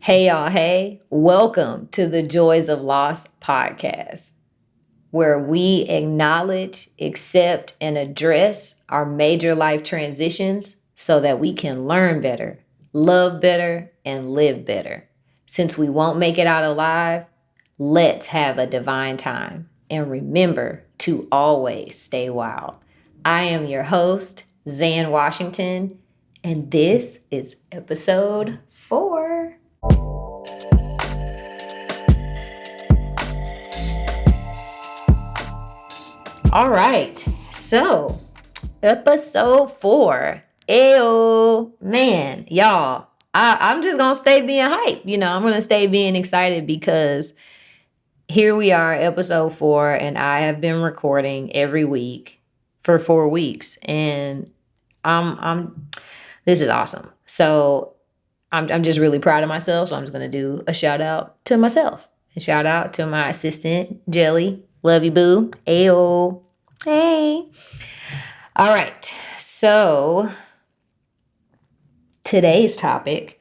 Hey, y'all. Hey, welcome to the Joys of Loss podcast, where we acknowledge, accept, and address our major life transitions so that we can learn better, love better, and live better. Since we won't make it out alive, let's have a divine time. And remember to always stay wild. I am your host, Zan Washington, and this is episode 4. All right. So, episode 4. Ayo, man, y'all. I'm just going to stay being hype. I'm going to stay being excited because here we are, episode 4, and I have been recording every week for 4 weeks. And this is awesome. So, I'm just really proud of myself. So, I'm just going to do a shout out to myself. A shout out to my assistant, Jelly. Love you, boo. Ayo. Hey. All right. So today's topic,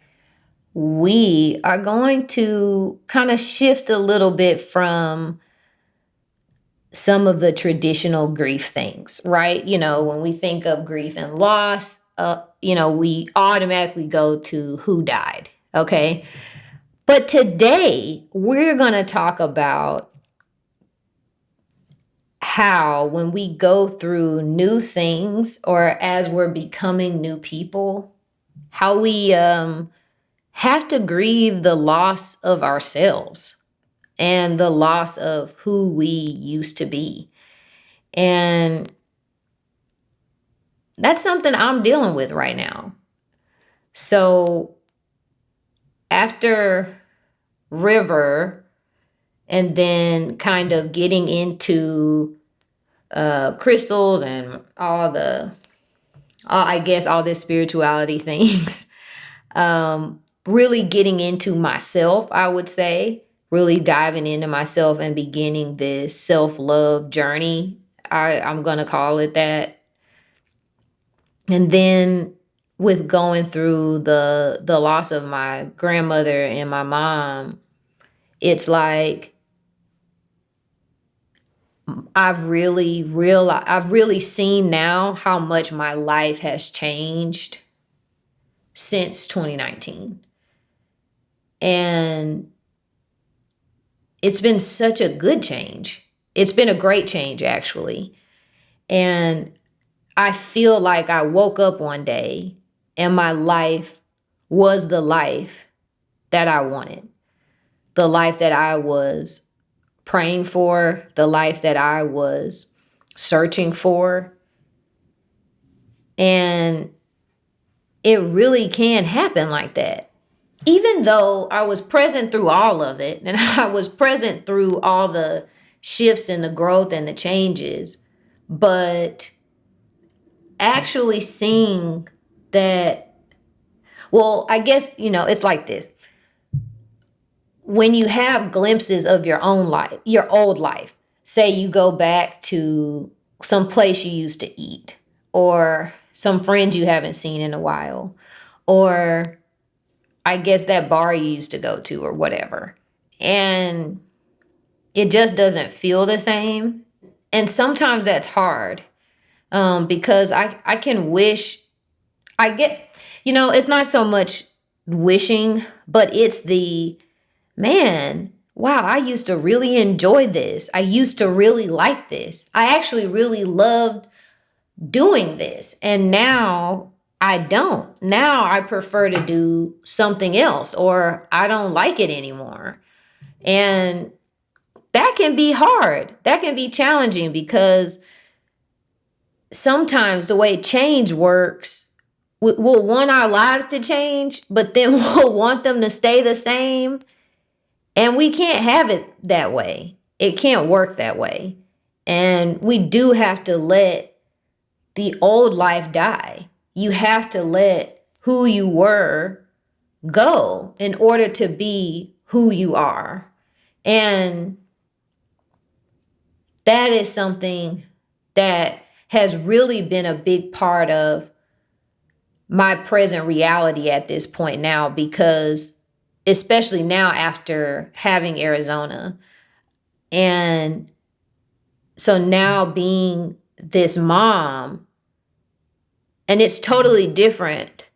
we are going to kind of shift a little bit from some of the traditional grief things, right? When we think of grief and loss, we automatically go to who died. Okay. But today we're going to talk about how when we go through new things or as we're becoming new people, how we have to grieve the loss of ourselves and the loss of who we used to be. And that's something I'm dealing with right now. So after River and then kind of getting into crystals and all this spirituality things. Really getting into myself, I would say, really diving into myself and beginning this self-love journey. I'm going to call it that. And then with going through the loss of my grandmother and my mom, it's like I've really seen now how much my life has changed since 2019. And it's been such a good change. It's been a great change, actually. And I feel like I woke up one day and my life was the life that I wanted, the life that I was praying for, the life that I was searching for. And it really can happen like that. Even though I was present through all of it and I was present through all the shifts and the growth and the changes, but actually seeing that, well, I guess, it's like this. When you have glimpses of your own life, your old life, say you go back to some place you used to eat or some friends you haven't seen in a while, or I guess that bar you used to go to or whatever. And it just doesn't feel the same. And sometimes that's hard because I can wish, I guess, it's not so much wishing, but it's the, man, wow, I used to really enjoy this. I used to really like this. I actually really loved doing this. And now I don't. Now I prefer to do something else or I don't like it anymore. And that can be hard. That can be challenging because sometimes the way change works, we'll want our lives to change, but then we'll want them to stay the same. And we can't have it that way. It can't work that way. And we do have to let the old life die. You have to let who you were go in order to be who you are. And that is something that has really been a big part of my present reality at this point now, because especially now after having Arizona. And so now being this mom, and it's totally different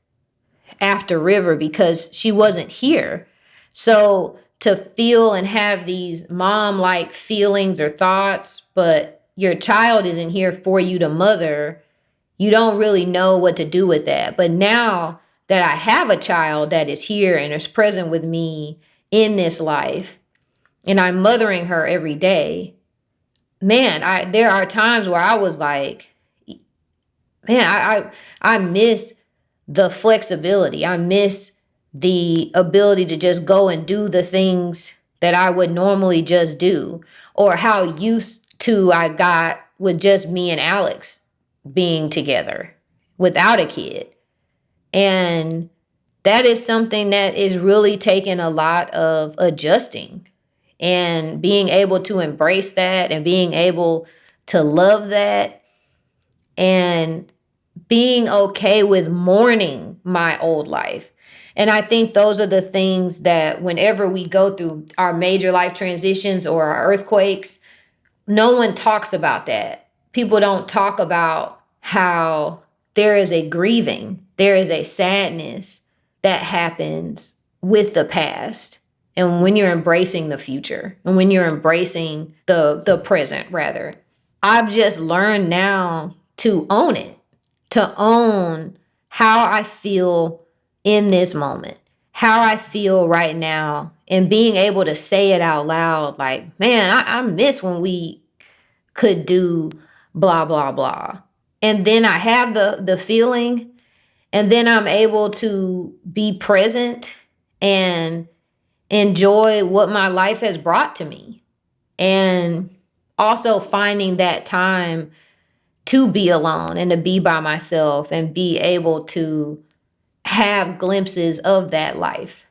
after River because she wasn't here. So to feel and have these mom like feelings or thoughts, but your child isn't here for you to mother, you don't really know what to do with that. But now that I have a child that is here and is present with me in this life, and I'm mothering her every day, man, there are times where I was like, man, I miss the flexibility. I miss the ability to just go and do the things that I would normally just do, or how used to I got with just me and Alex being together without a kid. And that is something that is really taking a lot of adjusting and being able to embrace that and being able to love that and being okay with mourning my old life. And I think those are the things that whenever we go through our major life transitions or our earthquakes, no one talks about that. People don't talk about how there is a grieving, there is a sadness that happens with the past. And when you're embracing the future and when you're embracing the present, rather, I've just learned now to own it, to own how I feel in this moment, how I feel right now, and being able to say it out loud like, man, I miss when we could do blah, blah, blah. And then I have the feeling, and then I'm able to be present and enjoy what my life has brought to me. And also finding that time to be alone and to be by myself and be able to have glimpses of that life.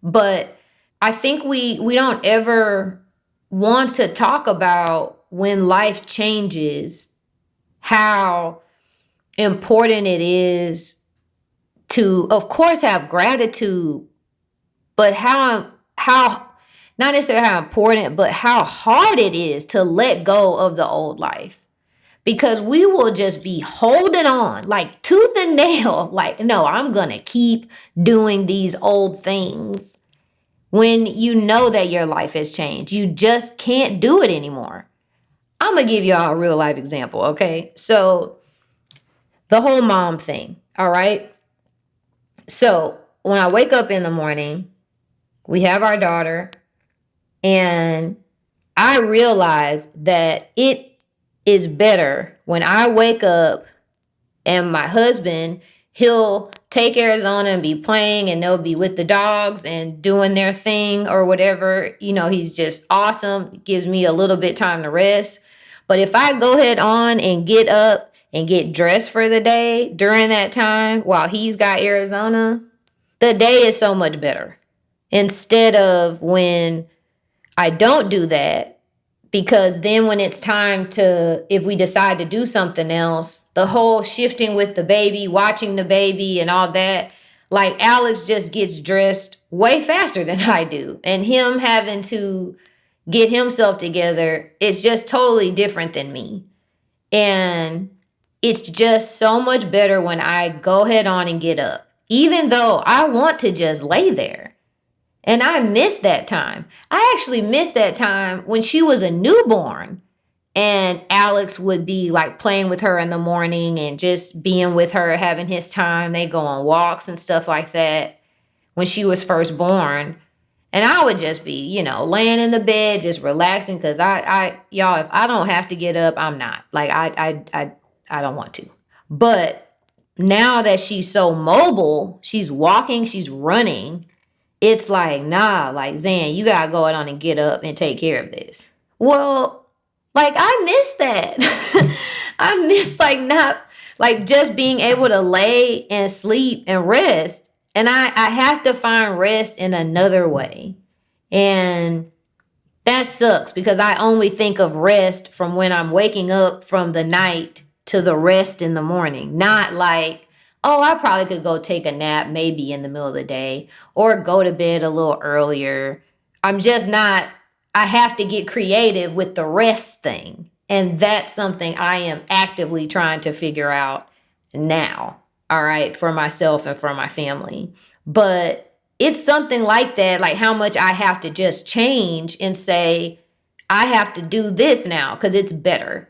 But I think we don't ever want to talk about when life changes how important it is to, of course, have gratitude, but how not necessarily how important, but how hard it is to let go of the old life. Because we will just be holding on like tooth and nail, like, no, I'm gonna keep doing these old things when you know that your life has changed. You just can't do it anymore. I'm gonna give y'all a real life example, okay? So the whole mom thing, all right? So when I wake up in the morning, we have our daughter, and I realize that it is better when I wake up and my husband, he'll take Arizona and be playing, and they'll be with the dogs and doing their thing or whatever. You know, he's just awesome. Gives me a little bit time to rest. But if I go ahead on and get up and get dressed for the day during that time while he's got Arizona, the day is so much better. Instead of when I don't do that, because then when it's time to, if we decide to do something else, the whole shifting with the baby, watching the baby and all that, like Alex just gets dressed way faster than I do. And him having to get himself together, it's just totally different than me. And it's just so much better when I go head on and get up, even though I want to just lay there. And I miss that time. I actually miss that time when she was a newborn and Alex would be like playing with her in the morning and just being with her, having his time. They go on walks and stuff like that when she was first born. And I would just be, you know, laying in the bed, just relaxing. Cause y'all, if I don't have to get up, I'm not. Like I don't want to. But now that she's so mobile, she's walking, she's running. It's like, nah, like, Zan, you gotta go on and get up and take care of this. Well, like, I miss that. I miss, like, not, like, just being able to lay and sleep and rest. And I have to find rest in another way. And that sucks because I only think of rest from when I'm waking up from the night to the rest in the morning. Not like, oh, I probably could go take a nap maybe in the middle of the day or go to bed a little earlier. I'm just not, I have to get creative with the rest thing. And that's something I am actively trying to figure out now, all right, for myself and for my family. But it's something like that, like how much I have to just change and say, I have to do this now because it's better.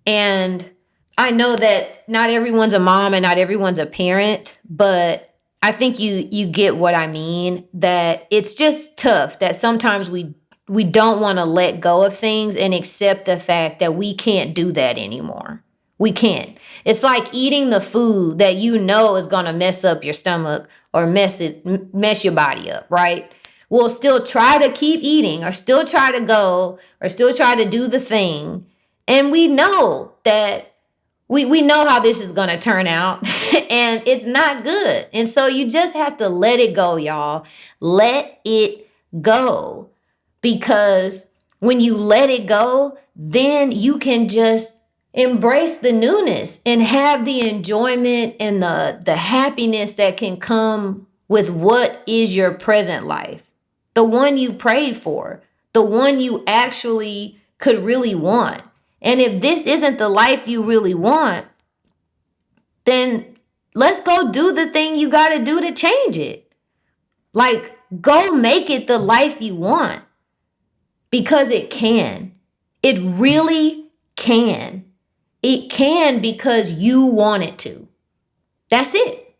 And I know that not everyone's a mom and not everyone's a parent, but I think you get what I mean, that it's just tough that sometimes we don't want to let go of things and accept the fact that we can't do that anymore. We can't. It's like eating the food that you know is going to mess up your stomach or mess your body up, right? We'll still try to keep eating or still try to go or still try to do the thing. And we know that we know how this is going to turn out and it's not good. And so you just have to let it go, y'all. Let it go. Because when you let it go, then you can just embrace the newness and have the enjoyment and the happiness that can come with what is your present life. The one you prayed for, the one you actually could really want. And if this isn't the life you really want, then let's go do the thing you got to do to change it. Like, go make it the life you want because it can. It really can. It can because you want it to. That's it.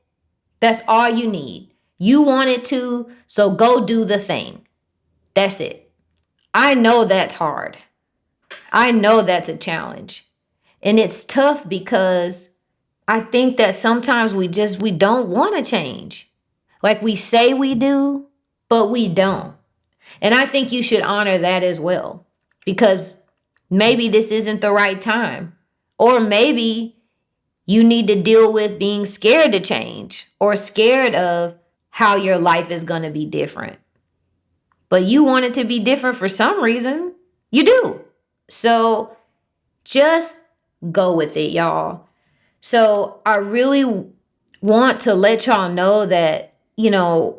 That's all you need. You want it to, so go do the thing. That's it. I know that's hard. I know that's a challenge. And it's tough because I think that sometimes we don't want to change. Like we say we do, but we don't. And I think you should honor that as well, because maybe this isn't the right time. Or maybe you need to deal with being scared to change or scared of how your life is going to be different. But you want it to be different for some reason. You do. So just go with it, y'all. So I really want to let y'all know that,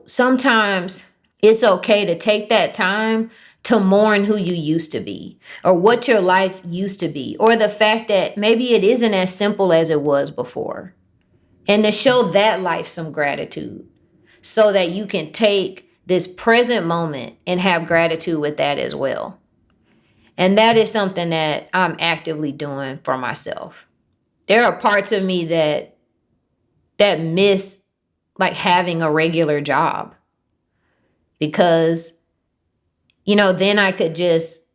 sometimes it's okay to take that time to mourn who you used to be or what your life used to be, or the fact that maybe it isn't as simple as it was before, and to show that life some gratitude so that you can take this present moment and have gratitude with that as well. And that is something that I'm actively doing for myself. There are parts of me that miss like having a regular job, because then I could just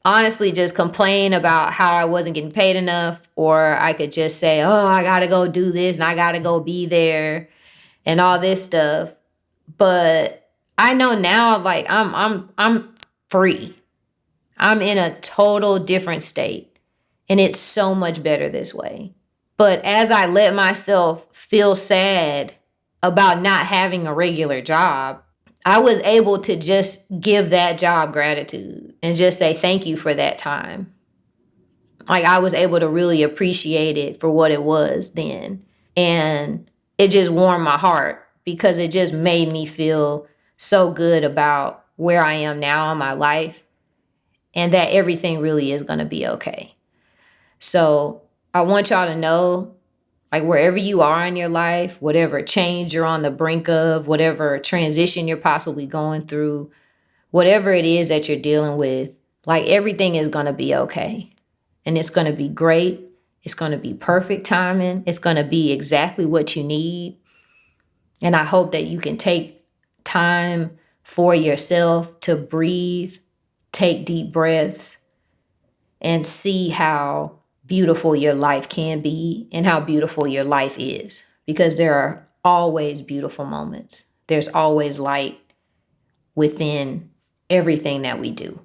honestly just complain about how I wasn't getting paid enough, or I could just say, oh, I got to go do this and I got to go be there and all this stuff. But I know now, like I'm free. I'm in a total different state, and it's so much better this way. But as I let myself feel sad about not having a regular job, I was able to just give that job gratitude and just say thank you for that time. Like, I was able to really appreciate it for what it was then. And it just warmed my heart because it just made me feel so good about where I am now in my life, and that everything really is going to be okay. So I want y'all to know, like, wherever you are in your life, whatever change you're on the brink of, whatever transition you're possibly going through, whatever it is that you're dealing with, like, everything is going to be okay. And it's going to be great. It's going to be perfect timing. It's going to be exactly what you need. And I hope that you can take time for yourself to breathe, take deep breaths, and see how beautiful your life can be and how beautiful your life is. Because there are always beautiful moments. There's always light within everything that we do.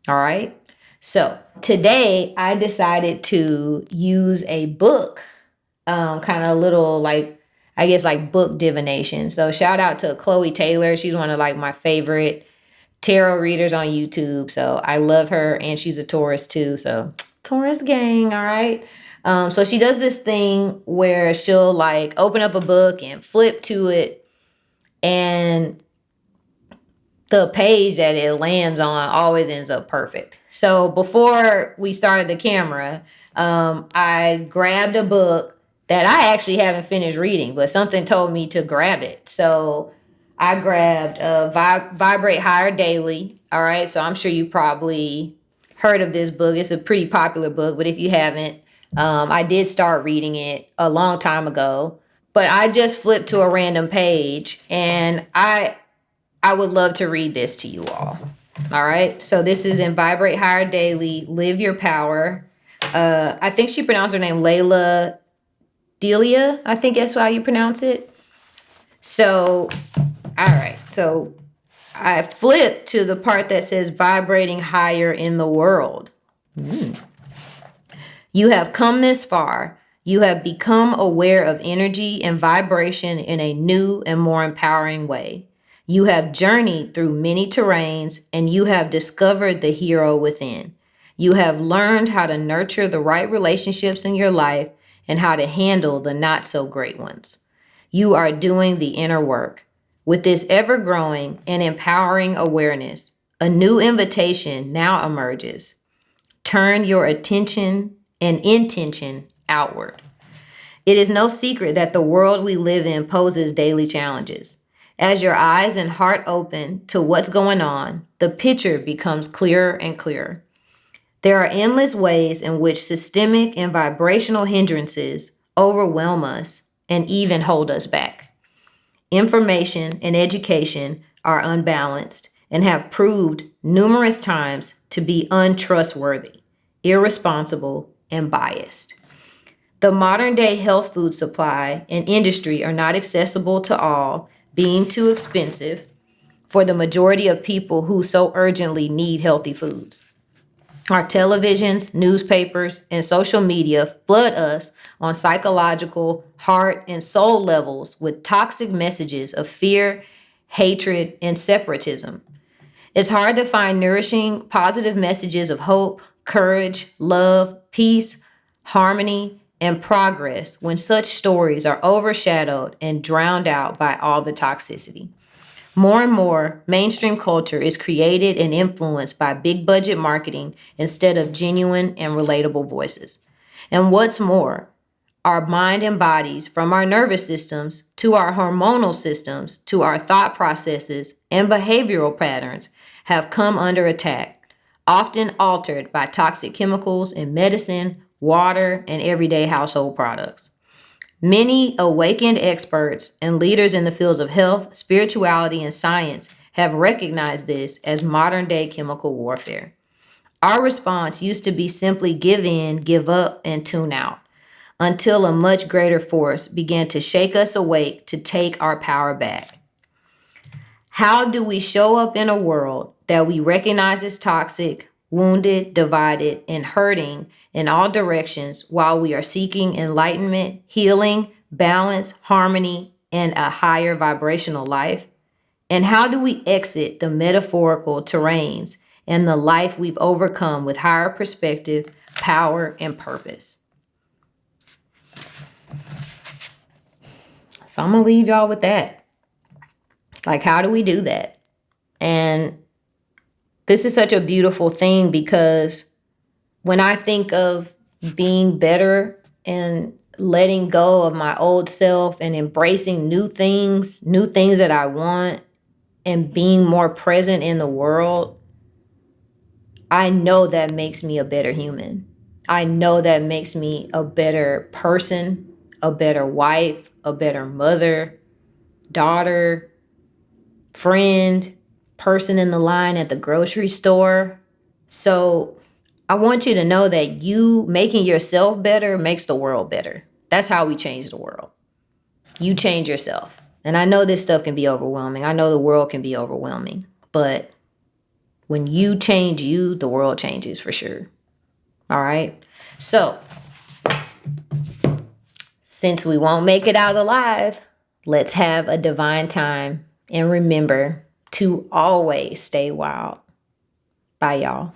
All right? So today I decided to use a book, kind of a little like book divination. So shout out to Chloe Taylor. She's one of like my favorite tarot readers on YouTube. So I love her, and she's a Taurus too. So Taurus gang, all right. So she does this thing where she'll like open up a book and flip to it, and the page that it lands on always ends up perfect. So before we started the camera, I grabbed a book that I actually haven't finished reading, but something told me to grab it. So I grabbed Vibrate Higher Daily. All right. So I'm sure you probably heard of this book. It's a pretty popular book, but if you haven't, I did start reading it a long time ago. But I just flipped to a random page, and I would love to read this to you all. All right. So this is in Vibrate Higher Daily, Live Your Power. I think she pronounced her name Layla Delia. I think that's how you pronounce it. So, all right. So I flipped to the part that says vibrating higher in the world. You have come this far. You have become aware of energy and vibration in a new and more empowering way. You have journeyed through many terrains, and you have discovered the hero within. You have learned how to nurture the right relationships in your life and how to handle the not so great ones. You are doing the inner work. With this ever growing and empowering awareness, a new invitation now emerges. Turn your attention and intention outward. It is no secret that the world we live in poses daily challenges. As your eyes and heart open to what's going on, the picture becomes clearer and clearer. There are endless ways in which systemic and vibrational hindrances overwhelm us and even hold us back. Information and education are unbalanced and have proved numerous times to be untrustworthy, irresponsible, and biased. The modern day health food supply and industry are not accessible to all, being too expensive for the majority of people who so urgently need healthy foods. Our televisions, newspapers, and social media flood us on psychological, heart, and soul levels with toxic messages of fear, hatred, and separatism. It's hard to find nourishing, positive messages of hope, courage, love, peace, harmony, and progress when such stories are overshadowed and drowned out by all the toxicity. More and more, mainstream culture is created and influenced by big budget marketing instead of genuine and relatable voices. And what's more, our mind and bodies, from our nervous systems to our hormonal systems to our thought processes and behavioral patterns, have come under attack, often altered by toxic chemicals in medicine, water, and everyday household products. Many awakened experts and leaders in the fields of health, spirituality, and science have recognized this as modern day chemical warfare. Our response used to be simply give in, give up, and tune out, until a much greater force began to shake us awake to take our power back. How do we show up in a world that we recognize as toxic, wounded, divided, and hurting in all directions while we are seeking enlightenment, healing, balance, harmony, and a higher vibrational life? And how do we exit the metaphorical terrains and the life we've overcome with higher perspective, power, and purpose? So I'm going to leave y'all with that. Like, how do we do that? And this is such a beautiful thing, because when I think of being better and letting go of my old self and embracing new things that I want, and being more present in the world, I know that makes me a better human. I know that makes me a better person, a better wife, a better mother, daughter, friend, person in the line at the grocery store. So I want you to know that you making yourself better makes the world better. That's how we change the world. You change yourself. And I know this stuff can be overwhelming. I know the world can be overwhelming. But when you change you, the world changes for sure. All right? So, since we won't make it out alive, let's have a divine time. And remember to always stay wild. Bye, y'all.